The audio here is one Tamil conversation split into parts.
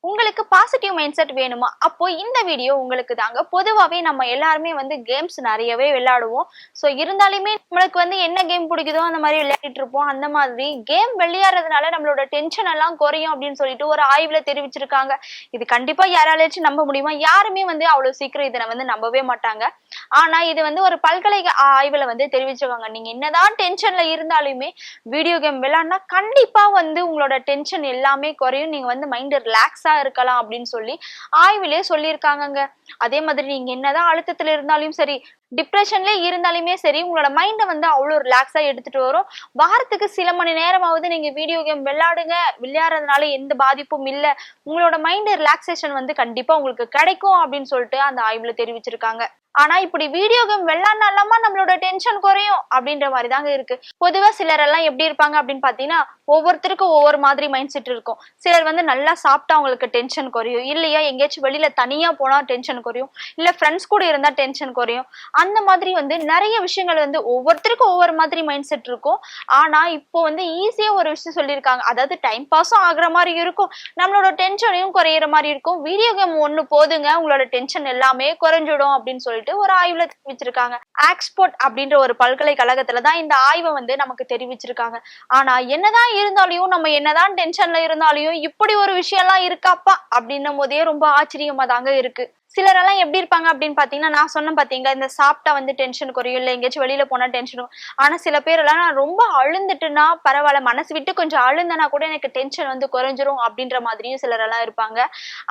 உங்களுக்கு பாசிட்டிவ் மைண்ட் செட் வேணுமா? அப்போ இந்த வீடியோ உங்களுக்கு தாங்க. பொதுவாவே நம்ம எல்லாருமே கேம்ஸ் நிறையவே விளையாடுவோம். ஸோ இருந்தாலுமே நம்மளுக்கு என்ன கேம் பிடிக்குதோ அந்த மாதிரி விளையாடிட்டு இருப்போம். அந்த மாதிரி கேம் விளையாடுறதுனால நம்மளோட டென்ஷன் எல்லாம் குறையும் அப்படின்னு சொல்லிட்டு ஒரு ஆய்வுல தெரிவிச்சிருக்காங்க. இது கண்டிப்பா யாராலையாச்சும் நம்ப முடியுமா? யாருமே அவ்வளவு சீக்கிரம் இதை நம்பவே மாட்டாங்க. ஆனா இது ஒரு பல்கலைக்கழக ஆய்வுல தெரிவிச்சிருக்காங்க. நீங்க என்னதான் டென்ஷன்ல இருந்தாலுமே வீடியோ கேம் விளையாடினா கண்டிப்பா உங்களோட டென்ஷன் எல்லாமே குறையும். நீங்க மைண்ட் ரிலாக்ஸா இருக்கலாம் அப்படின்னு சொல்லி ஆய்விலே சொல்லியிருக்காங்கங்க. அதே மாதிரி நீங்க என்னதான் அழுத்தத்துல இருந்தாலும் சரி, டிப்ரெஷன்ல இருந்தாலுமே சரி, உங்களோட மைண்ட அவ்வளவு ரிலாக்ஸா எடுத்துட்டு வரும். வாரத்துக்கு சில மணி நேரமாவது நீங்க வீடியோ கேம் விளையாடுங்க. விளையாடுறதுனால எந்த பாதிப்பும் இல்ல. உங்களோட மைண்ட் ரிலாக்ஸேஷன் கண்டிப்பா உங்களுக்கு கிடைக்கும் அப்படின்னு சொல்லிட்டு அந்த ஆய்வுல தெரிவிச்சிருக்காங்க. ஆனா இப்படி வீடியோ கேம் விளையாடினாலாமா நம்மளோட டென்ஷன் குறையும் அப்படின்ற மாதிரி தாங்க இருக்கு. பொதுவா சிலர் எல்லாம் எப்படி இருப்பாங்க அப்படின்னு பாத்தீங்கன்னா, ஒவ்வொருத்தருக்கும் ஒவ்வொரு மாதிரி மைண்ட் செட் இருக்கும். சிலர் நல்லா சாப்பிட்டா அவங்களுக்கு டென்ஷன் குறையும், இல்லையா எங்கேயாச்சும் வெளியில தனியா போனா டென்ஷன் குறையும், இல்ல ஃப்ரெண்ட்ஸ் கூட இருந்தா டென்ஷன் குறையும். அந்த மாதிரி நிறைய விஷயங்கள் ஒவ்வொருத்தருக்கும் ஒவ்வொரு மாதிரி மைண்ட் செட் இருக்கும். ஆனா இப்போ ஈஸியா ஒரு விஷயம் சொல்லியிருக்காங்க. அதாவது டைம் பாஸும் ஆகுற மாதிரி இருக்கும், நம்மளோட டென்ஷனையும் குறையிற மாதிரி இருக்கும். வீடியோ கேம் ஒண்ணு போதுங்க, உங்களோட டென்ஷன் எல்லாமே குறைஞ்சிடும் அப்படின்னு சொல்லிட்டு ஒரு ஆய்வுல தெரிவிச்சிருக்காங்க. ஆக்ஸ்போர்ட் அப்படின்ற ஒரு பல்கலைக்கழகத்துல தான் இந்த ஆய்வை நமக்கு தெரிவிச்சிருக்காங்க. ஆனா என்னதான் இருந்தாலும், நம்ம என்னதான் டென்ஷன்ல இருந்தாலும் இப்படி ஒரு விஷயம் எல்லாம் இருக்காப்பா அப்படின்னும் போதே ரொம்ப ஆச்சரியமா தாங்க இருக்கு. சிலரெல்லாம் எப்படி இருப்பாங்க அப்படின்னு பாத்தீங்கன்னா, நான் சொன்னேன் பாத்தீங்களா, இந்த சாப்பிட்டா டென்ஷன் குறையும், இல்ல எங்கேயாச்சும் வெளியில போனா டென்ஷனும். ஆனா சில பேர் எல்லாம் நான் ரொம்ப அழுந்துட்டுனா பரவாயில்ல, மனசு விட்டு கொஞ்சம் அழுந்தனா கூட எனக்கு டென்ஷன் குறைஞ்சிரும் அப்படின்ற மாதிரியும் சிலரெல்லாம் இருப்பாங்க.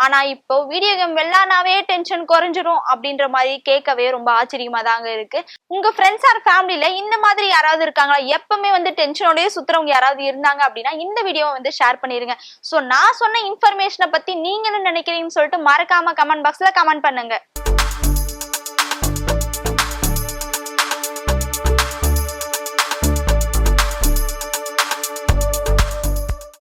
ஆனா இப்போ வீடியோ கேம் விளையாடினாவே டென்ஷன் குறைஞ்சிரும் அப்படின்ற மாதிரி கேட்கவே ரொம்ப ஆச்சரியமா தாங்க இருக்கு. உங்க ஃப்ரெண்ட்ஸ் ஆர் ஃபேமிலில இந்த மாதிரி யாராவது இருக்காங்களா? எப்பவுமே டென்ஷனோடய சுத்துறவங்க யாராவது இருந்தாங்க அப்படின்னா இந்த வீடியோவை ஷேர் பண்ணிருங்க. சோ நான் சொன்ன இன்ஃபர்மேஷனை பத்தி நீங்க என்ன நினைக்கிறீங்கன்னு சொல்லிட்டு மறக்காம கமெண்ட் பாக்ஸ்ல கமெண்ட் பண்ணுங்க.